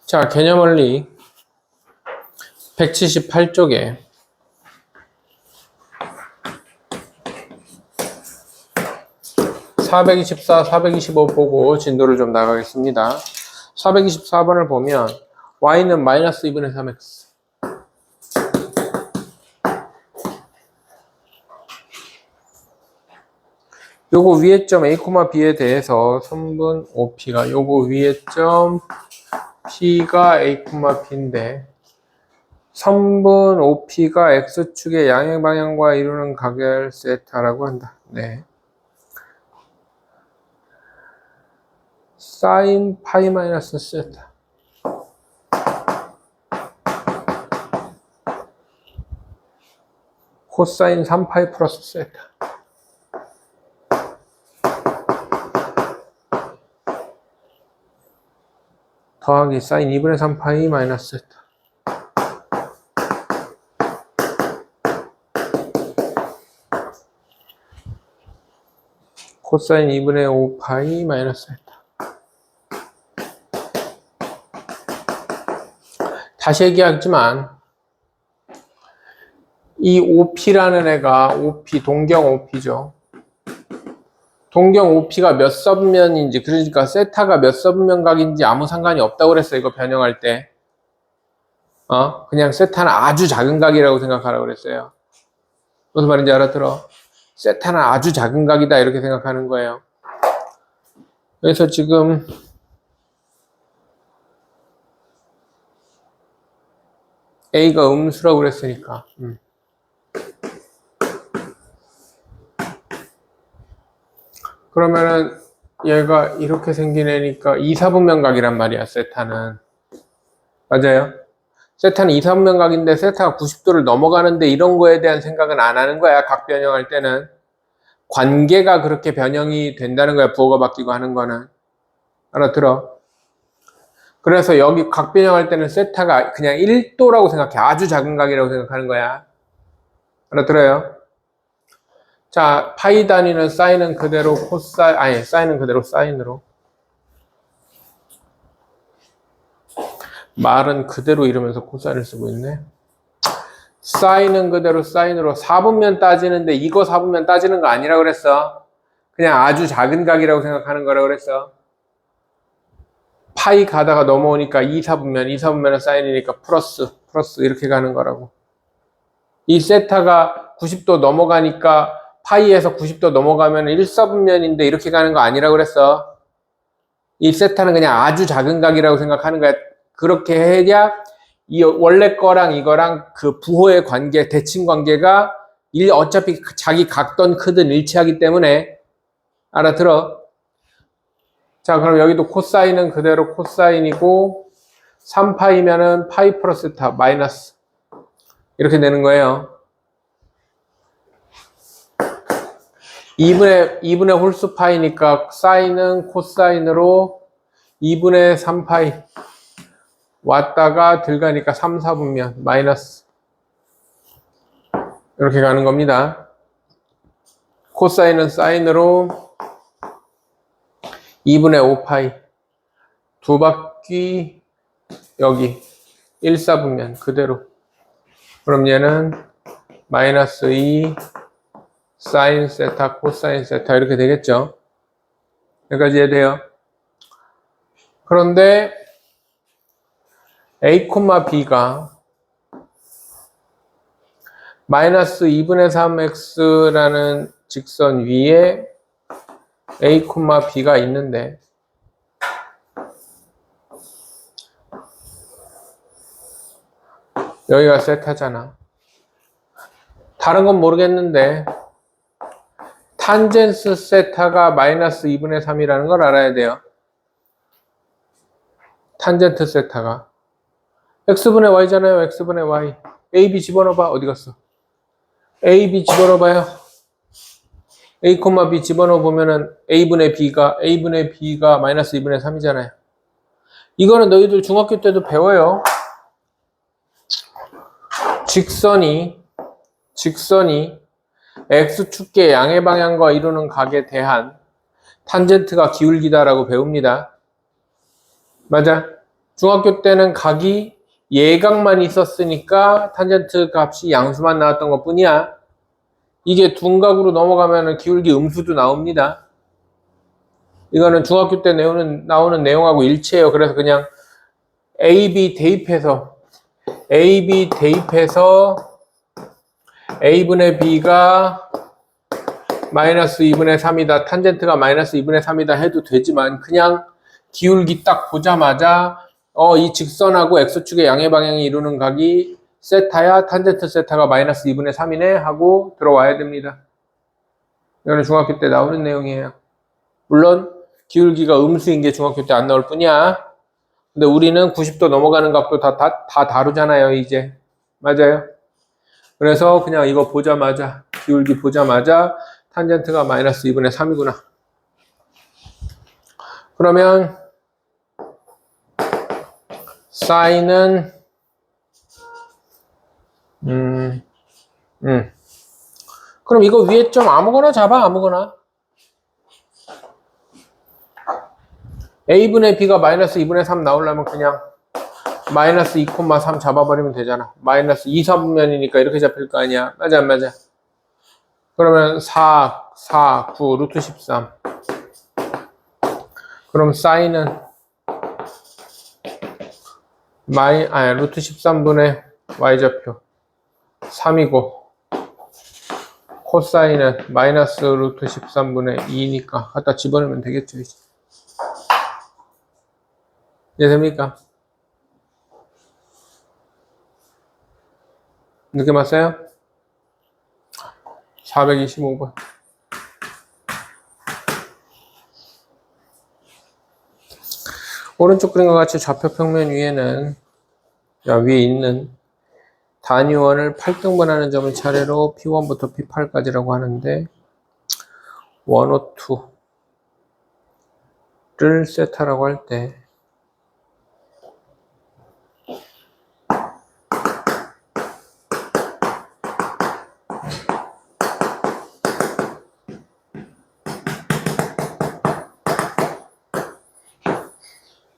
자, 개념원리 178쪽에 (424, 425) 보고 진도를 좀 나가겠습니다. 424번을 보면 y는 마이너스 2분의 3x, 요거 위의 점 a, b에 대해서 선분 OP가 요거 위의 점 P가 a, b인데 선분 OP가 x축의 양행 방향과 이루는 각을 세타라고 한다. 네. 사인 파이 마이너스 세타. 코사인 3파이 플러스 세타. 더하기 사인 2분의 3파이 마이너스 세타. 코사인 2분의 5파이 마이너스 세타. 다시 얘기하지만 이 OP라는 애가 OP, 동경 OP죠. 동경 OP가 몇 서분면인지, 그러니까 세타가 몇 서분면각인지 아무 상관이 없다고 그랬어요. 이거 변형할 때. 그냥 세타는 아주 작은 각이라고 생각하라고 그랬어요. 무슨 말인지 알아들어? 세타는 아주 작은 각이다 이렇게 생각하는 거예요. 그래서 지금 A가 음수라고 그랬으니까 그러면은 얘가 이렇게 생긴 애니까 2사분면각이란 말이야. 세타는 맞아요? 세타는 2사분면각인데 세타가 90도를 넘어가는데 이런 거에 대한 생각은 안 하는 거야. 각 변형할 때는 관계가 그렇게 변형이 된다는 거야. 부호가 바뀌고 하는 거는. 알아들어? 그래서 여기 각 변형할 때는 세타가 그냥 1도라고 생각해. 아주 작은 각이라고 생각하는 거야. 알아들어요? 자, 파이 단위는 사인은 그대로 사인은 그대로 사인으로. 말은 그대로 이러면서 코사인을 쓰고 있네. 사인은 그대로 사인으로. 4분면 따지는데 이거 4분면 따지는 거 아니라고 그랬어. 그냥 아주 작은 각이라고 생각하는 거라고 그랬어. 파이 가다가 넘어오니까 2사분면은 사인이니까 플러스 이렇게 가는 거라고. 이 세타가 90도 넘어가니까 파이에서 90도 넘어가면 1사분면인데 이렇게 가는 거 아니라고 그랬어. 이 세타는 그냥 아주 작은 각이라고 생각하는 거야. 그렇게 해야 이 원래 거랑 이거랑 그 부호의 관계, 대칭 관계가 어차피 자기 각던 크든 일치하기 때문에. 알아들어? 자, 그럼 여기도 코사인은 그대로 코사인이고 3파이면은 파이 플러스 타 마이너스 이렇게 되는 거예요. 2분의 홀수 파이니까 사인은 코사인으로 2분의 3파이 왔다가 들어가니까 3, 4분면 마이너스 이렇게 가는 겁니다. 코사인은 사인으로 2분의 5파이 두 바퀴 여기 1, 4분면 그대로. 그럼 얘는 마이너스 2 사인 세타 코사인 세타 이렇게 되겠죠. 여기까지 이해돼요? 그런데 A, B가 마이너스 2분의 3x라는 직선 위에 A, B가 있는데 여기가 세타잖아. 다른 건 모르겠는데 탄젠스 세타가 마이너스 2분의 3이라는 걸 알아야 돼요. 탄젠트 세타가 x분의 y잖아요. x분의 y. a, b 집어넣어봐. 어디 갔어? a, b 집어넣어봐요. a, b 집어넣어보면은 a분의 b가 마이너스 2분의 3이잖아요. 이거는 너희들 중학교 때도 배워요. 직선이 x축의 양의 방향과 이루는 각에 대한 탄젠트가 기울기다라고 배웁니다. 맞아? 중학교 때는 각이 예각만 있었으니까 탄젠트 값이 양수만 나왔던 것 뿐이야. 이게 둔각으로 넘어가면 기울기 음수도 나옵니다. 이거는 중학교 때 나오는 내용하고 일치해요. 그래서 그냥 AB 대입해서 A분의 B가 마이너스 2분의 3이다. 탄젠트가 마이너스 2분의 3이다 해도 되지만 그냥 기울기 딱 보자마자 이 직선하고 X축의 양의 방향이 이루는 각이 세타야 탄젠트 세타가 마이너스 2분의 3이네 하고 들어와야 됩니다. 이거는 중학교 때 나오는 내용이에요. 물론 기울기가 음수인 게 중학교 때 안 나올 뿐이야. 근데 우리는 90도 넘어가는 각도 다 다루잖아요, 이제. 맞아요? 그래서 그냥 이거 보자마자, 기울기 보자마자 탄젠트가 마이너스 2분의 3이구나. 그러면 사인은 그럼 이거 위에 점 아무거나 잡아, 아무거나. A분의 B가 마이너스 2분의 3 나오려면 그냥 마이너스 2,3 잡아버리면 되잖아. 마이너스 2, 4분면이니까 이렇게 잡힐 거 아니야. 맞아, 안 맞아? 그러면 4, 9, 루트 13. 그럼 사인은 루트 13분의 y좌표 3이고 코사인은 마이너스 루트 13분의 2니까 갖다 집어넣으면 되겠죠. 이해됩니까? 느낌 왔어요? 425번. 오른쪽 그림과 같이 좌표 평면 위에는 위에 있는 단위원을 8등분하는 점을 차례로 P1부터 P8까지라고 하는데 102를 세타라고 할 때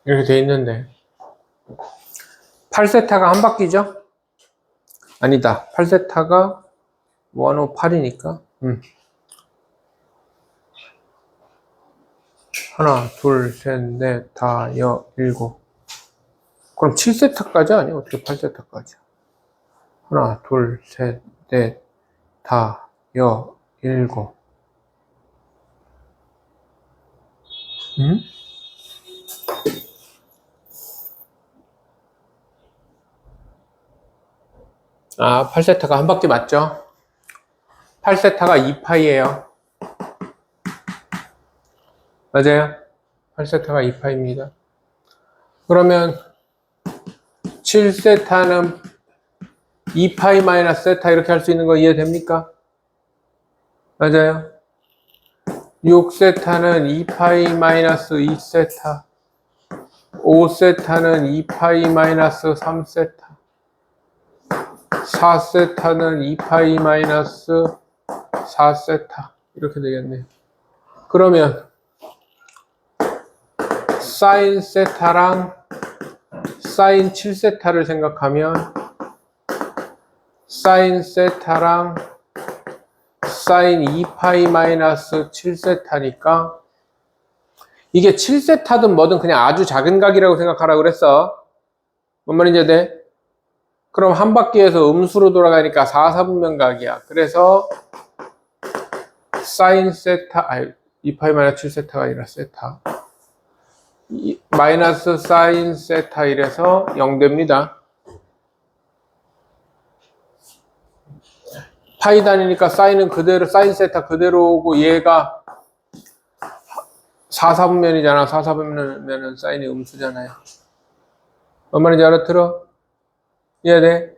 이렇게 돼 있는데 8세타가 한 바퀴죠? 아니다. 8세타가 108이니까 하나, 둘, 셋, 넷, 다, 일곱. 그럼 7세타까지 아니야? 어떻게 8세타까지? 하나, 둘, 셋, 넷, 다, 일곱. 응? 아, 8세타가 한 바퀴 맞죠? 8세타가 2파이예요. 맞아요? 8세타가 2파입니다. 그러면 7세타는 2파이 마이너스 세타 이렇게 할 수 있는 거 이해됩니까? 맞아요? 6세타는 2파이 마이너스 2세타 5세타는 2파이 마이너스 3세타 4세타는 2파이 마이너스 4세타 이렇게 되겠네요. 그러면 사인 세타랑 사인 7세타를 생각하면 사인 세타랑 사인 2파이 마이너스 7세타니까 이게 7세타든 뭐든 그냥 아주 작은 각이라고 생각하라고 그랬어. 뭔 말인지 돼? 그럼 한 바퀴에서 음수로 돌아가니까 4, 4분면 각이야. 그래서 사인 세타, 2파이 마이너스 7세타가 아니라 세타. 마이너스 사인 세타 이래서 0 됩니다. 파이 단위니까 사인은 그대로, 사인 세타 그대로고 얘가 4, 4분면이잖아. 4, 4분면은 사인이 음수잖아요. 뭔 말인지 알아들어? 이해돼?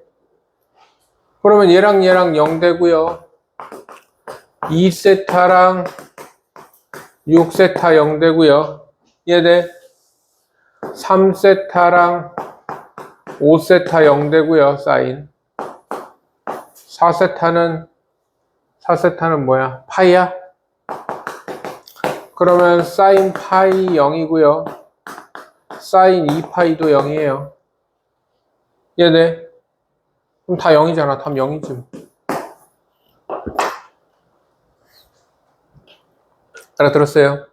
그러면 얘랑 0 되고요. 2세타랑 6세타 0 되고요. 이해돼? 3세타랑 5세타 0 되고요. 사인. 4세타는 뭐야? 파이야? 그러면 사인 파이 0이고요. 사인 2파이도 0이에요. 이해돼? 그럼 다 0이잖아. 답 0이지. 알아들었어요?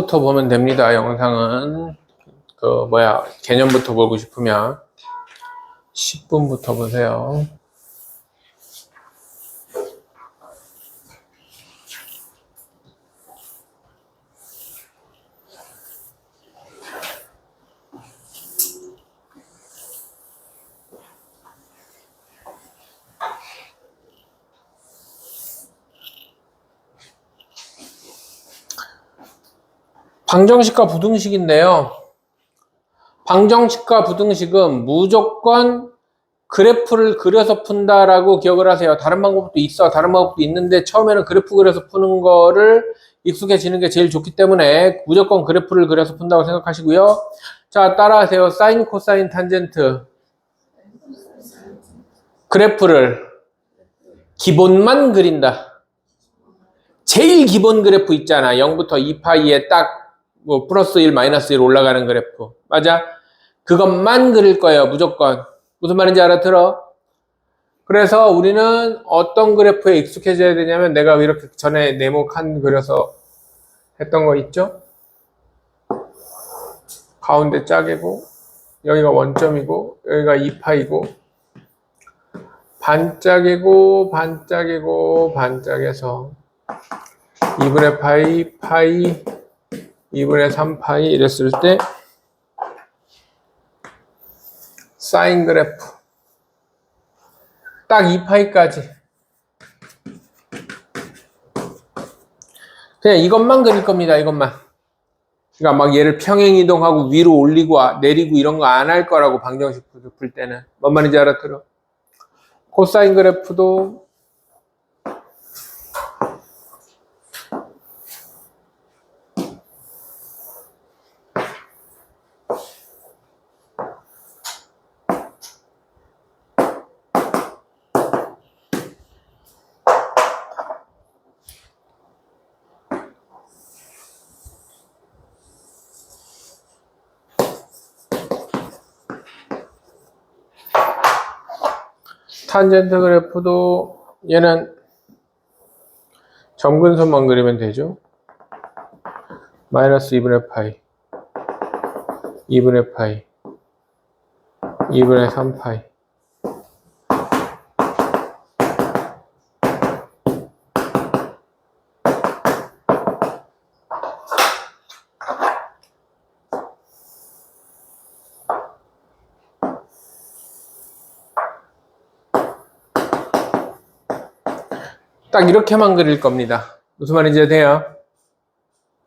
부터 보면 됩니다. 영상은 개념부터 보고 싶으면 10분부터 보세요. 방정식과 부등식인데요. 방정식과 부등식은 무조건 그래프를 그려서 푼다라고 기억을 하세요. 다른 방법도 있어. 다른 방법도 있는데 처음에는 그래프 그려서 푸는 거를 익숙해지는 게 제일 좋기 때문에 무조건 그래프를 그려서 푼다고 생각하시고요. 자, 따라하세요. 사인, 코사인, 탄젠트. 그래프를 기본만 그린다. 제일 기본 그래프 있잖아. 0부터 2파이에 딱 뭐 플러스 1, 마이너스 1 올라가는 그래프. 맞아? 그것만 그릴 거예요. 무조건. 무슨 말인지 알아들어? 그래서 우리는 어떤 그래프에 익숙해져야 되냐면 내가 이렇게 전에 네모 칸 그려서 했던 거 있죠? 가운데 짜개고 여기가 원점이고 여기가 2파이고 반짝이고 반짝이고 반짝여서 2분의 파이, 파이, 2분의 3파이 이랬을 때 사인 그래프 딱 2파이까지 그냥 이것만 그릴 겁니다. 이것만. 그러니까 막 얘를 평행 이동하고 위로 올리고 내리고 이런 거 안 할 거라고 방정식 풀 때는. 뭔 말인지 알아들어? 코사인 그래프도 탄젠트 그래프도 얘는 점근선만 그리면 되죠. 마이너스 2분의 파이, 2분의 파이, 2분의 3파이. 딱 이렇게만 그릴 겁니다. 무슨 말인지 돼요?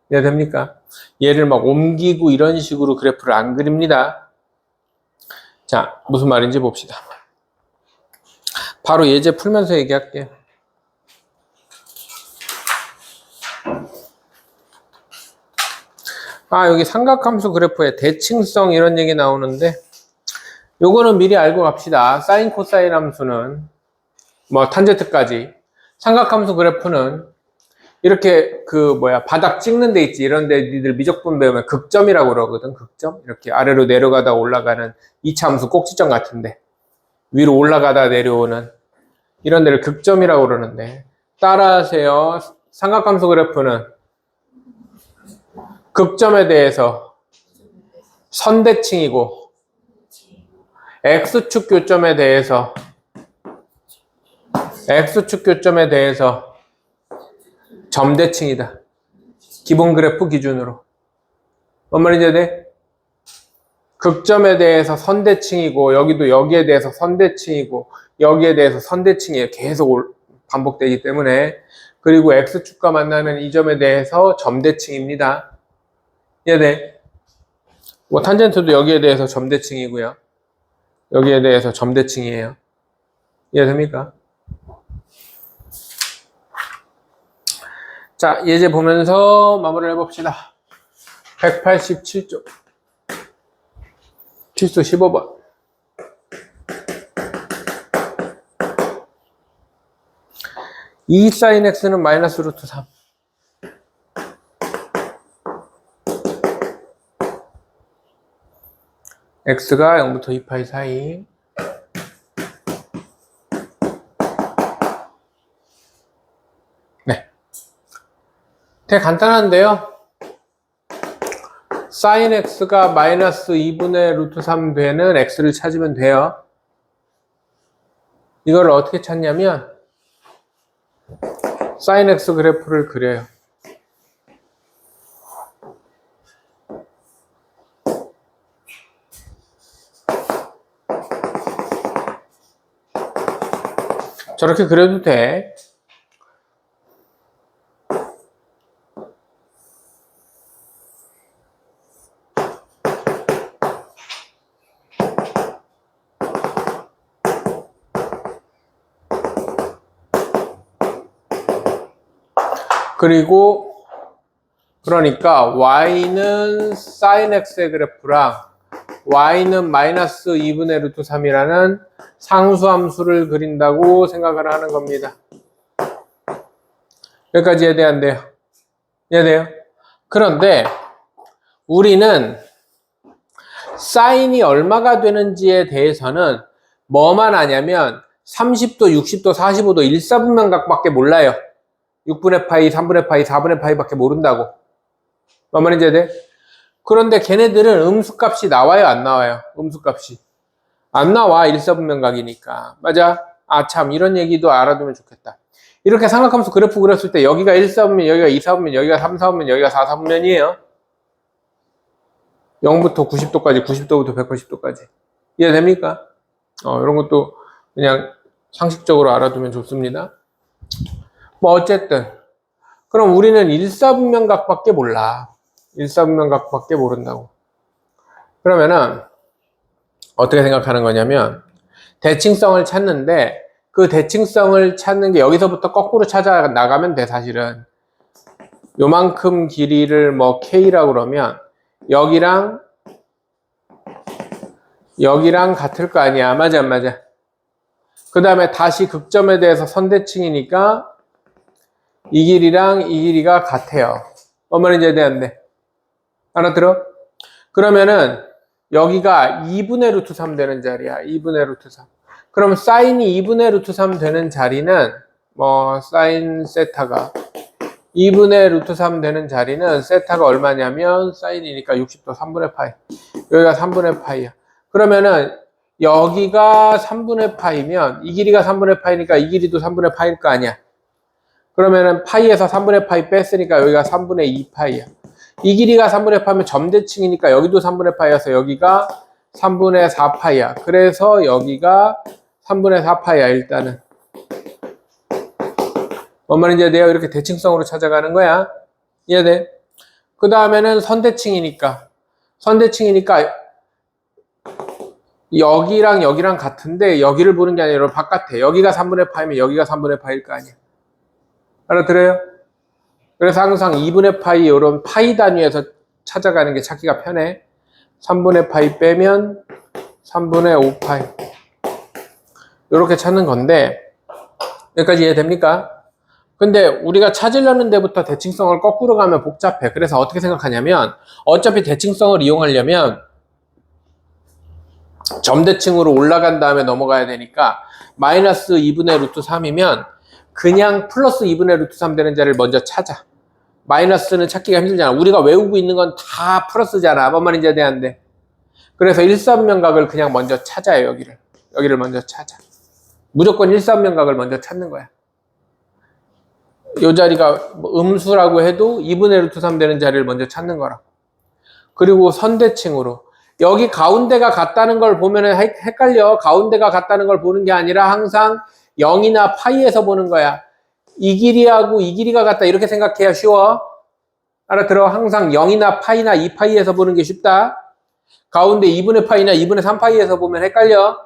이해됩니까? 얘를 막 옮기고 이런 식으로 그래프를 안 그립니다. 자, 무슨 말인지 봅시다. 바로 예제 풀면서 얘기할게요. 여기 삼각함수 그래프에 대칭성 이런 얘기 나오는데 요거는 미리 알고 갑시다. 사인 코사인 함수는 뭐 탄젠트까지 삼각함수 그래프는 이렇게 바닥 찍는 데 있지. 이런 데 니들 미적분 배우면 극점이라고 그러거든. 극점. 이렇게 아래로 내려가다 올라가는 2차 함수 꼭지점 같은데 위로 올라가다 내려오는 이런 데를 극점이라고 그러는데 따라하세요. 삼각함수 그래프는 극점에 대해서 선대칭이고 X축 교점에 대해서 점대칭이다. 기본 그래프 기준으로. 뭔 말인지 돼? 극점에 대해서 선대칭이고 여기도 여기에 대해서 선대칭이고 여기에 대해서 선대칭이 계속 반복되기 때문에 그리고 X축과 만나는 이 점에 대해서 점대칭입니다. 이해돼? 뭐 탄젠트도 여기에 대해서 점대칭이고요. 여기에 대해서 점대칭이에요. 이해됩니까? 자, 예제 보면서 마무리를 해봅시다. 187쪽. 필수 15번. 이 sin x는 마이너스 루트 3. x가 0부터 2파이 사이. 네. 되게 간단한데요. sin x가 마이너스 2분의 루트 3 되는 x를 찾으면 돼요. 이걸 어떻게 찾냐면 sin x 그래프를 그려요. 저렇게 그려도 돼. 그리고 그러니까 y는 sin x의 그래프랑 y는 마이너스 2분의 루트 3이라는 상수함수를 그린다고 생각을 하는 겁니다. 여기까지 이해돼야 안 돼요? 이해돼요? 그런데 우리는 사인이 얼마가 되는지에 대해서는 뭐만 아냐면 30도, 60도, 45도 1/4분면각밖에 몰라요. 6분의 파이, 3분의 파이, 4분의 파이 밖에 모른다고. 뭔 말인지 이해돼? 그런데 걔네들은 음수값이 나와요, 안 나와요? 음수값이 안 나와. 1/4분면각이니까. 맞아. 아, 참, 이런 얘기도 알아두면 좋겠다. 이렇게 삼각함수 그래프 그렸을 때 여기가 1/4분면, 여기가 2/4분면, 여기가 3/4분면, 여기가 4/4분면이에요. 0부터 90도까지, 90도부터 180도까지. 이해됩니까? 이런 것도 그냥 상식적으로 알아두면 좋습니다. 뭐 어쨌든 그럼 우리는 1/4분면각밖에 몰라. 1/4분면각밖에 모른다고. 그러면은 어떻게 생각하는 거냐면 대칭성을 찾는데 그 대칭성을 찾는 게 여기서부터 거꾸로 찾아 나가면 돼. 사실은 요만큼 길이를 뭐 K라고 그러면 여기랑 같을 거 아니야. 맞아 안 맞아? 그 다음에 다시 극점에 대해서 선대칭이니까 이 길이랑 이 길이가 같아요. 뭔 말인지 이해되는데 알아들어? 그러면은 여기가 2분의 루트 3 되는 자리야. 2분의 루트 3. 그럼 사인이 2분의 루트 3 되는 자리는 뭐 사인 세타가 2분의 루트 3 되는 자리는 세타가 얼마냐면 사인이니까 60도 3분의 파이. 여기가 3분의 파이야. 그러면은 여기가 3분의 파이면 이 길이가 3분의 파이니까 이 길이도 3분의 파이일 거 아니야. 그러면은 파이에서 3분의 파이 뺐으니까 여기가 3분의 2 파이야. 이 길이가 3분의 파이면 점대칭이니까 여기도 3분의 파이여서 여기가 3분의 4 파이야. 그래서 여기가 3분의 4 파이야 일단은. 뭔 말인지 이해돼요? 이렇게 대칭성으로 찾아가는 거야. 이해돼? 그 다음에는 선대칭이니까 여기랑 여기랑 같은데 여기를 보는 게 아니라 바깥에 여기가 3분의 파이면 여기가 3분의 파이일 거 아니야. 알아들어요? 그래서 항상 2분의 파이 이런 파이 단위에서 찾아가는 게 찾기가 편해. 3분의 파이 빼면 3분의 5 파이 이렇게 찾는 건데 여기까지 이해됩니까? 근데 우리가 찾으려는 데부터 대칭성을 거꾸로 가면 복잡해. 그래서 어떻게 생각하냐면 어차피 대칭성을 이용하려면 점대칭으로 올라간 다음에 넘어가야 되니까 마이너스 2분의 루트 3이면 그냥 플러스 2분의 루트 3 되는 자리를 먼저 찾아. 마이너스는 찾기가 힘들잖아. 우리가 외우고 있는 건 다 플러스잖아. 뭔 말인지 이해되는데. 그래서 1/4분면각을 그냥 먼저 찾아요. 여기를 먼저 찾아. 무조건 1/4분면각을 먼저 찾는 거야. 이 자리가 음수라고 해도 2분의 루트 3 되는 자리를 먼저 찾는 거라고. 그리고 선대칭으로 여기 가운데가 같다는 걸 보면 헷갈려. 가운데가 같다는 걸 보는 게 아니라 항상 0이나 파이에서 보는 거야. 이 길이하고 이 길이가 같다 이렇게 생각해야 쉬워. 알아들어? 항상 0이나 파이나 2파이에서 보는 게 쉽다. 가운데 2분의 파이나 2분의 3파이에서 보면 헷갈려.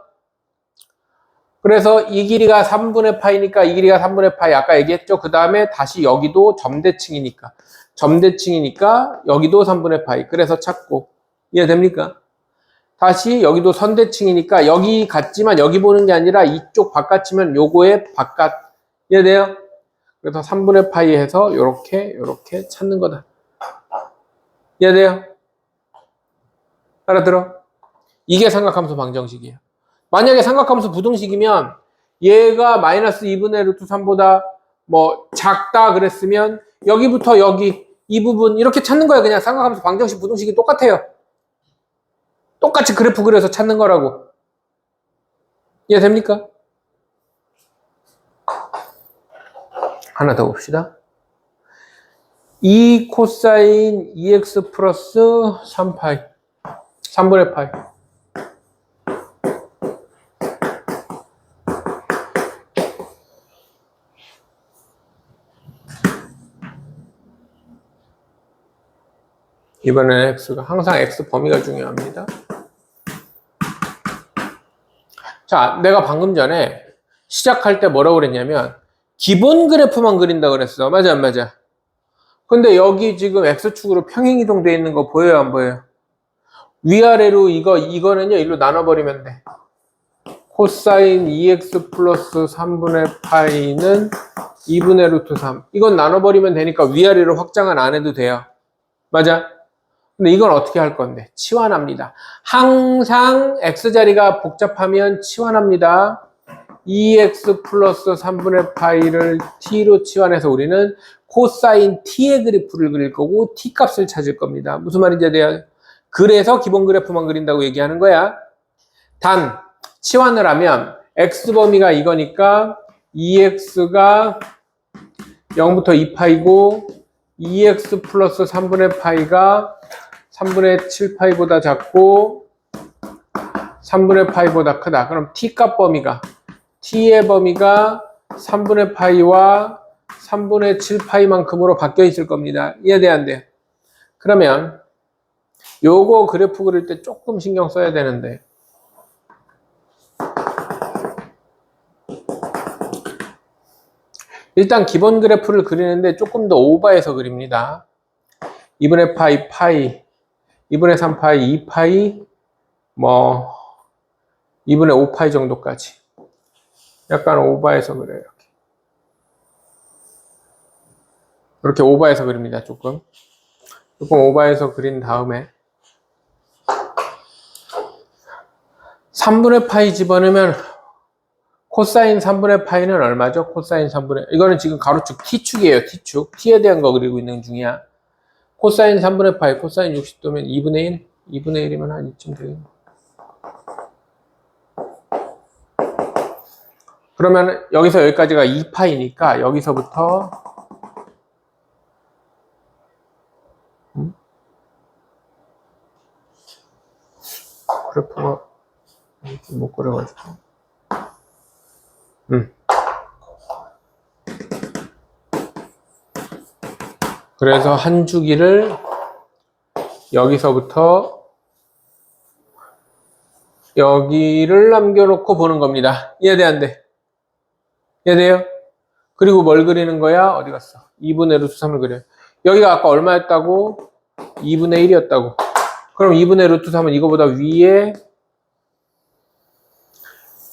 그래서 이 길이가 3분의 파이니까 이 길이가 3분의 파이 아까 얘기했죠. 그 다음에 다시 여기도 점대칭이니까 여기도 3분의 파이. 그래서 찾고 이해됩니까? 다시 여기도 선대칭이니까 여기 같지만 여기 보는 게 아니라 이쪽 바깥이면 요거의 바깥. 이해돼요? 그래서 3분의 파이 해서 요렇게 찾는 거다. 이해돼요? 알아들어? 이게 삼각함수 방정식이에요. 만약에 삼각함수 부등식이면 얘가 마이너스 2분의 루트 3보다 뭐 작다 그랬으면 여기부터 여기 이 부분 이렇게 찾는 거예요. 그냥 삼각함수 방정식 부등식이 똑같아요. 똑같이 그래프 그려서 찾는 거라고. 이해됩니까? 하나 더 봅시다. 2 코사인 2x 플러스 3파이 3분의 파이. 이번에는 x가 항상 x 범위가 중요합니다. 자, 내가 방금 전에 시작할 때 뭐라고 그랬냐면 기본 그래프만 그린다 그랬어. 맞아 안 맞아? 근데 여기 지금 x축으로 평행이동 되어 있는 거 보여요 안 보여요? 위아래로 이거는요 일로 나눠버리면 돼. 코사인 2x 플러스 3분의 파이는 2분의 루트 3. 이건 나눠버리면 되니까 위아래로 확장은 안 해도 돼요. 맞아? 근데 이건 어떻게 할 건데? 치환합니다. 항상 x자리가 복잡하면 치환합니다. 2x 플러스 3분의 파이를 t로 치환해서 우리는 코사인 t의 그래프를 그릴 거고 t 값을 찾을 겁니다. 무슨 말인지 돼요? 그래서 기본 그래프만 그린다고 얘기하는 거야. 단 치환을 하면 x범위가 이거니까 2x가 0부터 2파이고 2x 플러스 3분의 파이가 3분의 7파이보다 작고 3분의 파이보다 크다. 그럼 t값 범위가 t의 범위가 3분의 파이와 3분의 7파이만큼으로 바뀌어 있을 겁니다. 이해돼 안 돼요? 그러면 요거 그래프 그릴 때 조금 신경 써야 되는데 일단 기본 그래프를 그리는데 조금 더 오버해서 그립니다. 2분의 파이, 파이, 2분의 3파이, 2파이, 뭐 2분의 5파이 정도까지 약간 오버해서 그려요. 이렇게 오버해서 그립니다. 조금 오버해서 그린 다음에 3분의 파이 집어넣으면 코사인 3분의 파이는 얼마죠? 코사인 3분의 이거는 지금 가로축 t축이에요. t축 t에 대한 거 그리고 있는 중이야. 코사인 3분의 파이 코사인 60도면 2분의 1 2분의 1이면 한 이쯤 되겠네. 그러면 여기서 여기까지가 2파이니까 여기서부터 그래프가 못 그려가지고 그래서 한 주기를 여기서부터 여기를 남겨놓고 보는 겁니다. 이해돼 안 돼? 이해돼요? 그리고 뭘 그리는 거야? 어디 갔어? 2분의 루트 3을 그려요. 여기가 아까 얼마였다고? 2분의 1이었다고. 그럼 2분의 루트 3은 이거보다 위에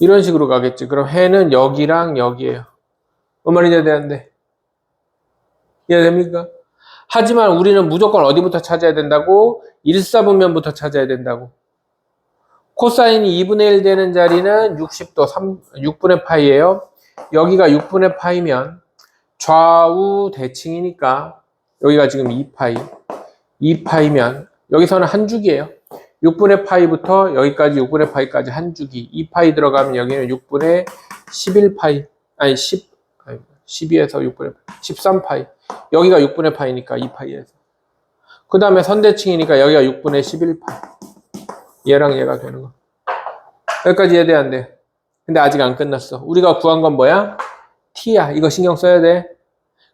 이런 식으로 가겠지. 그럼 해는 여기랑 여기에요. 뭔 말인지 이해돼 안 돼? 이해됩니까? 하지만 우리는 무조건 어디부터 찾아야 된다고? 1사분면부터 찾아야 된다고. 코사인이 2분의 1 되는 자리는 60도 6분의 파이예요. 여기가 6분의 파이면 좌우 대칭이니까 여기가 지금 2파이면 여기서는 한 주기예요. 6분의 파이부터 여기까지 6분의 파이까지 한 주기. 2파이 들어가면 여기는 6분의 11파이 아니 12에서 6분의 13파이. 여기가 6분의 파이니까 2파이에서. 그 다음에 선대칭이니까 여기가 6분의 11파이. 얘랑 얘가 되는 거. 여기까지 이해돼 안 돼? 근데 아직 안 끝났어. 우리가 구한 건 뭐야? t야. 이거 신경 써야 돼.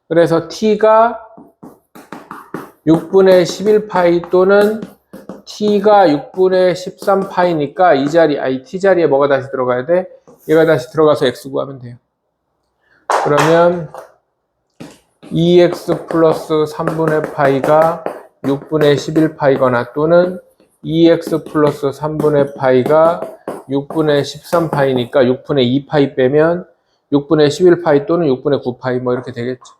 그래서 t가 6분의 11파이 또는 t가 6분의 13파이니까 이 자리, 아니 t 자리에 뭐가 다시 들어가야 돼? 얘가 다시 들어가서 x 구하면 돼요. 그러면 2x 플러스 3분의 파이가 6분의 11파이거나 또는 2x 플러스 3분의 파이가 6분의 13파이니까 6분의 2파이 빼면 6분의 11파이 또는 6분의 9파이 뭐 이렇게 되겠죠.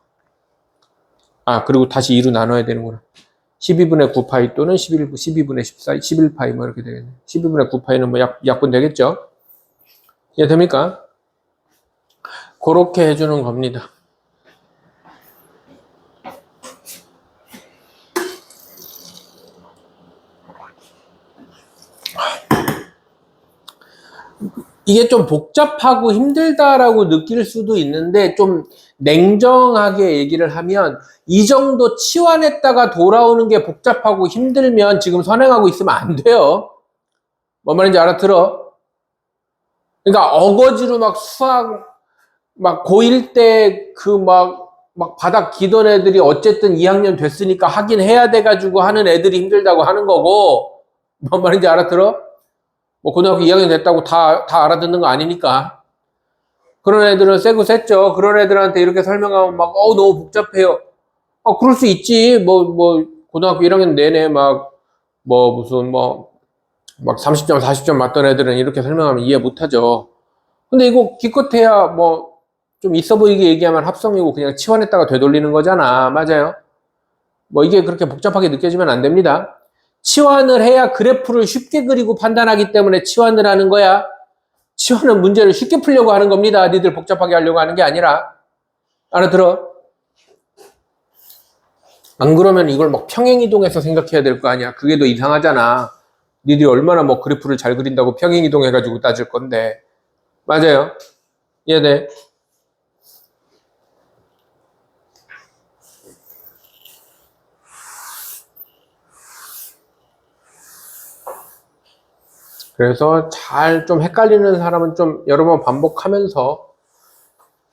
아, 그리고 다시 2로 나눠야 되는구나. 12분의 9파이 또는 12분의 14, 11파이 뭐 이렇게 되겠네. 12분의 9파이는 뭐 약분 되겠죠? 이해됩니까? 그렇게 해주는 겁니다. 이게 좀 복잡하고 힘들다라고 느낄 수도 있는데 좀 냉정하게 얘기를 하면 이 정도 치환했다가 돌아오는 게 복잡하고 힘들면 지금 선행하고 있으면 안 돼요. 뭔 말인지 알아들어? 그러니까 어거지로 막 수학 막 고1 때 그 막 바닥 기던 애들이 어쨌든 2학년 됐으니까 하긴 해야 돼가지고 하는 애들이 힘들다고 하는 거고, 뭔 말인지 알아들어? 뭐 고등학교 2학년 됐다고 다 알아듣는 거 아니니까. 그런 애들은 세고 셌죠. 그런 애들한테 이렇게 설명하면 막 너무 복잡해요. 그럴 수 있지. 고등학교 1학년 내내 무슨 막 30점 40점 맞던 애들은 이렇게 설명하면 이해 못하죠. 근데 이거 기껏해야 좀 있어 보이게 얘기하면 합성이고 그냥 치환했다가 되돌리는 거잖아. 맞아요? 이게 그렇게 복잡하게 느껴지면 안 됩니다. 치환을 해야 그래프를 쉽게 그리고 판단하기 때문에 치환을 하는 거야. 치환은 문제를 쉽게 풀려고 하는 겁니다. 니들 복잡하게 하려고 하는 게 아니라. 알아들어? 안 그러면 이걸 평행이동해서 생각해야 될 거 아니야. 그게 더 이상하잖아. 니들이 얼마나 그래프를 잘 그린다고 평행이동해가지고 따질 건데. 맞아요? 이해돼? 그래서 잘 좀 헷갈리는 사람은 좀 여러 번 반복하면서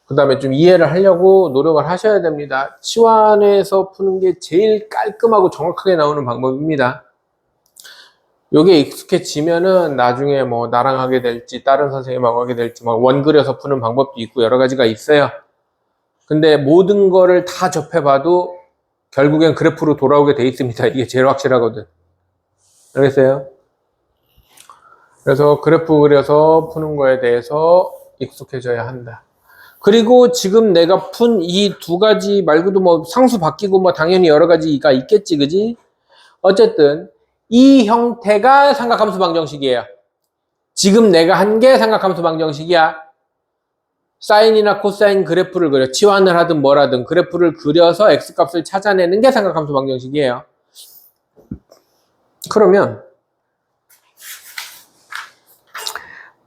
그 다음에 좀 이해를 하려고 노력을 하셔야 됩니다. 치환해서 푸는 게 제일 깔끔하고 정확하게 나오는 방법입니다. 요게 익숙해지면은 나중에 나랑 하게 될지 다른 선생님하고 하게 될지 원 그려서 푸는 방법도 있고 여러 가지가 있어요. 근데 모든 거를 다 접해봐도 결국엔 그래프로 돌아오게 돼 있습니다. 이게 제일 확실하거든. 알겠어요? 그래서 그래프 그려서 푸는 거에 대해서 익숙해져야 한다. 그리고 지금 내가 푼 이 두 가지 말고도 상수 바뀌고 당연히 여러 가지가 있겠지, 그지? 어쨌든 이 형태가 삼각함수 방정식이에요. 지금 내가 한 게 삼각함수 방정식이야. 사인이나 코사인 그래프를 그려. 치환을 하든 뭐라든 그래프를 그려서 x값을 찾아내는 게 삼각함수 방정식이에요. 그러면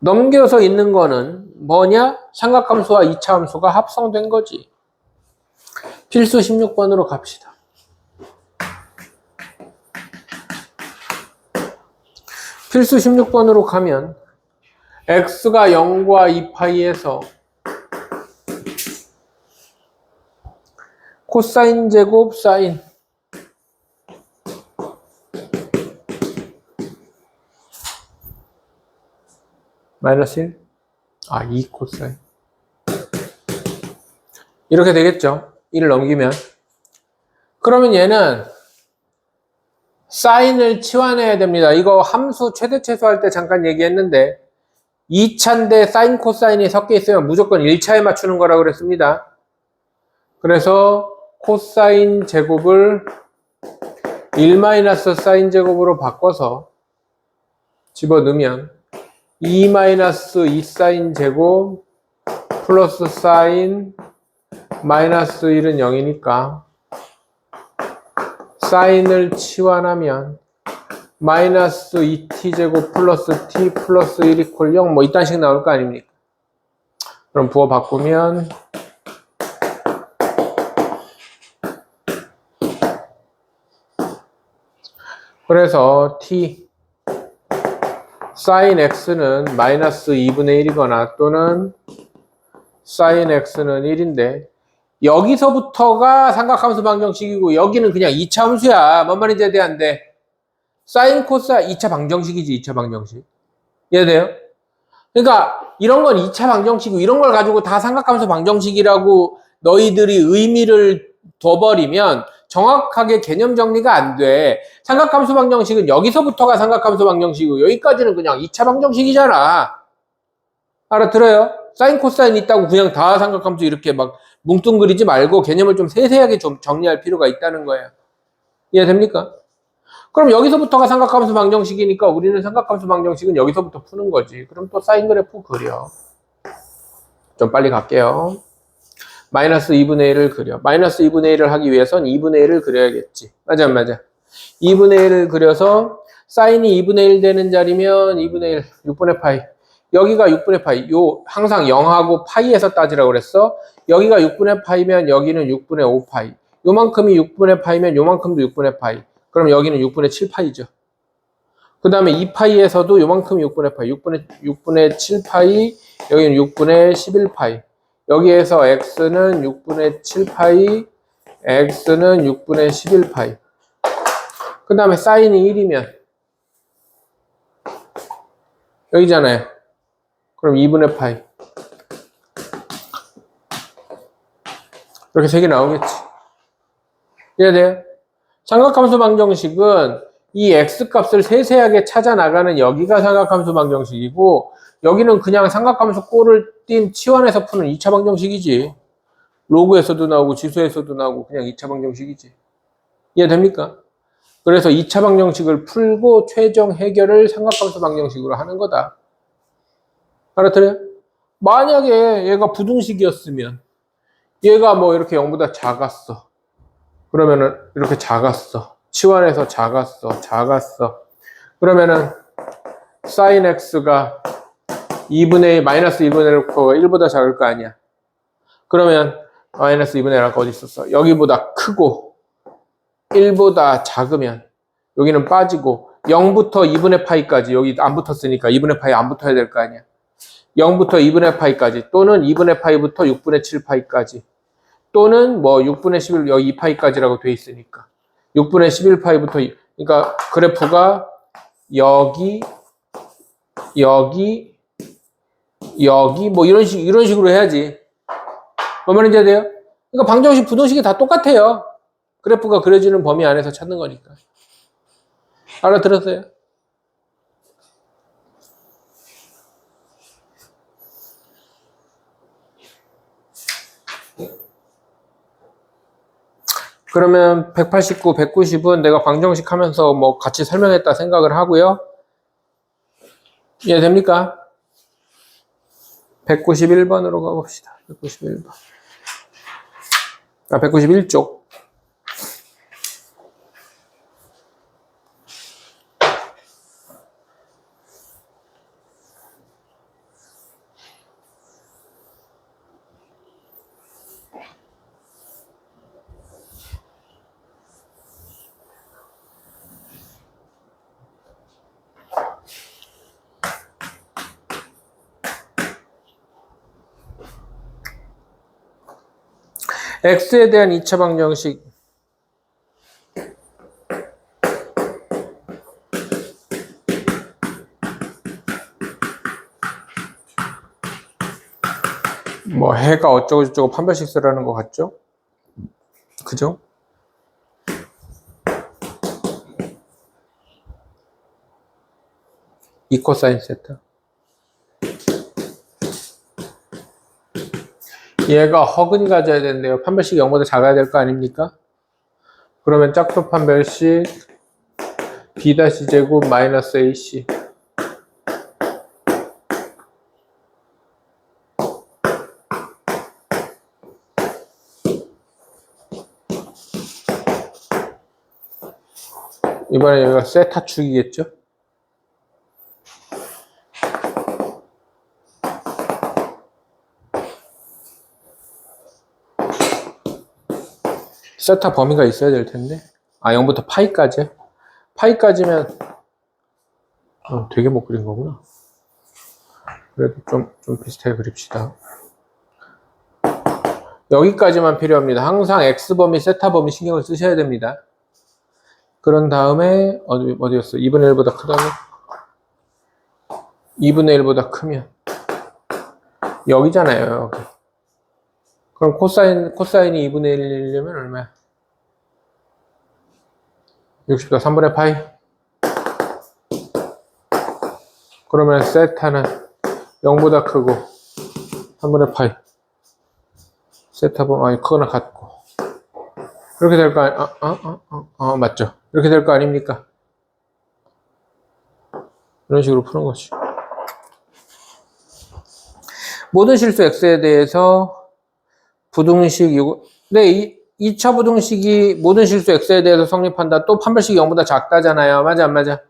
넘겨서 있는 거는 뭐냐? 삼각함수와 이차함수가 합성된 거지. 필수 16번으로 갑시다. 필수 16번으로 가면 x가 0과 2파이에서 코사인 제곱 사인 마이너스 1? 2 코사인 이렇게 되겠죠. 1을 넘기면. 그러면 얘는 사인을 치환해야 됩니다. 이거 함수 최대 최소할 때 잠깐 얘기했는데 2차인데 사인 코사인이 섞여 있으면 무조건 1차에 맞추는 거라고 그랬습니다. 그래서 코사인 제곱을 1 사인 제곱으로 바꿔서 집어넣으면 2 사인 제곱 플러스 사인 마이너스 1은 0이니까 사인을 치환하면 마이너스 2t 제곱 플러스 t 플러스 1 이퀄 0 이딴 식 나올 거 아닙니까? 그럼 부호 바꾸면 그래서 t sin x는 마이너스 2분의 1이거나 또는 sin x는 1인데 여기서부터가 삼각함수 방정식이고 여기는 그냥 2차 함수야. 뭔 말인지 이해돼 안 돼? 사인 코사인 2차 방정식이지. 2차 방정식. 이해돼요? 그러니까 이런 건 2차 방정식이고 이런 걸 가지고 다 삼각함수 방정식이라고 너희들이 의미를 둬버리면 정확하게 개념 정리가 안 돼. 삼각함수 방정식은 여기서부터가 삼각함수 방정식이고 여기까지는 그냥 2차 방정식이잖아. 알아들어요? 사인 코사인 있다고 그냥 다 삼각함수 이렇게 막 뭉뚱그리지 말고 개념을 좀 세세하게 좀 정리할 필요가 있다는 거예요. 이해됩니까? 그럼 여기서부터가 삼각함수 방정식이니까 우리는 삼각함수 방정식은 여기서부터 푸는 거지. 그럼 또 사인 그래프 그려. 좀 빨리 갈게요. 마이너스 2분의 1을 그려. 마이너스 2분의 1을 하기 위해선 2분의 1을 그려야겠지. 맞아, 안 맞아? 2분의 1을 그려서 사인이 2분의 1 되는 자리면 2분의 1, 6분의 파이. 여기가 6분의 파이. 요 항상 0하고 파이에서 따지라고 그랬어. 여기가 6분의 파이면 여기는 6분의 5파이. 요만큼이 6분의 파이면 요만큼도 6분의 파이. 그럼 여기는 6분의 7파이죠. 그 다음에 2파이에서도 요만큼이 6분의 파이. 6분의 7파이, 여기는 6분의 11파이. 여기에서 x는 6분의 7파이, x는 6분의 11파이. 그 다음에 사인이 1이면 여기잖아요. 그럼 2분의 파이. 이렇게 3개 나오겠지. 이해돼요? 삼각함수 방정식은 이 x값을 세세하게 찾아 나가는 여기가 삼각함수 방정식이고 여기는 그냥 삼각함수 꼴을 띈 치환해서 푸는 2차 방정식이지. 로그에서도 나오고 지수에서도 나오고 그냥 2차 방정식이지. 이해됩니까? 그래서 2차 방정식을 풀고 최종 해결을 삼각함수 방정식으로 하는 거다. 알아들어요? 만약에 얘가 부등식이었으면 얘가 뭐 이렇게 0보다 작았어. 그러면은 이렇게 작았어. 치환해서 작았어. 그러면은 sin x가 2분의 1, 마이너스 2분의 1보다 작을 거 아니야. 그러면 마이너스 2분의 1 아까 어디 있었어? 여기보다 크고 1보다 작으면 여기는 빠지고 0부터 2분의 파이까지 여기 안 붙었으니까 2분의 파이 안 붙어야 될 거 아니야. 0부터 2분의 파이까지 또는 2분의 파이부터 6분의 7파이까지 또는 뭐 6분의 11 여기 2파이까지라고 돼 있으니까 6분의 11파이부터 그러니까 그래프가 여기 뭐 이런 식으로 해야지. 뭔 말인지 돼요? 그러니까 방정식 부등식이 다 똑같아요. 그래프가 그려지는 범위 안에서 찾는 거니까. 알아들었어요? 그러면 189, 190은 내가 방정식 하면서 뭐 같이 설명했다 생각을 하고요. 이해됩니까? 191번으로 가봅시다. 191번. 191쪽. x에 대한 2차 방정식. 뭐 해가 어쩌고저쩌고 판별식 쓰라는 것 같죠? 그죠? 이 코사인 세타. 얘가 허근이 가져야 되는데요. 판별식이 0보다 작아야 될 거 아닙니까? 그러면 짝수 판별식 b-제곱 마이너스 ac. 이번에 여기가 세타축이겠죠? 세타 범위가 있어야 될 텐데. 0부터 파이까지. 파이까지면 되게 못 그린 거구나. 그래도 좀 비슷하게 그립시다. 여기까지만 필요합니다. 항상 X범위, 세타 범위 신경을 쓰셔야 됩니다. 그런 다음에 어디였어? 2분의 1보다 크다고? 2분의 1보다 크면 여기잖아요. 여기. 그럼 코사인이 2분의 1이려면 얼마야? 60도 3분의 파이. 그러면 세타는 0보다 크고 3분의 파이. 세타 보면 아니 그거나 같고. 그렇게 될 거 맞죠? 이렇게 될 거 아닙니까? 이런 식으로 푸는 거지. 모든 실수 x에 대해서 부등식 네, 2차 부등식이 모든 실수 x에 대해서 성립한다. 또 판별식이 0보다 작다잖아요. 맞아 안 맞아?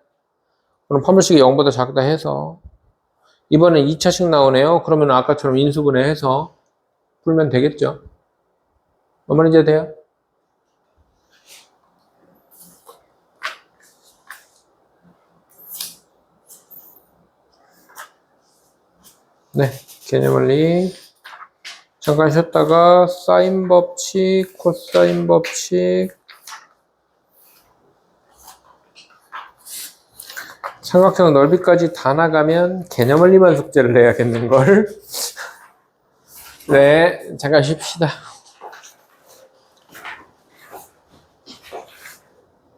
그럼 판별식이 0보다 작다 해서 이번엔 2차식 나오네요. 그러면 아까처럼 인수분해해서 풀면 되겠죠. 어머니 이제 돼요? 네, 개념원리 잠깐 쉬었다가 사인 법칙, 코사인 법칙, 삼각형 넓이까지 다 나가면 개념원리만 숙제를 해야겠는걸. 네, 잠깐 쉽시다.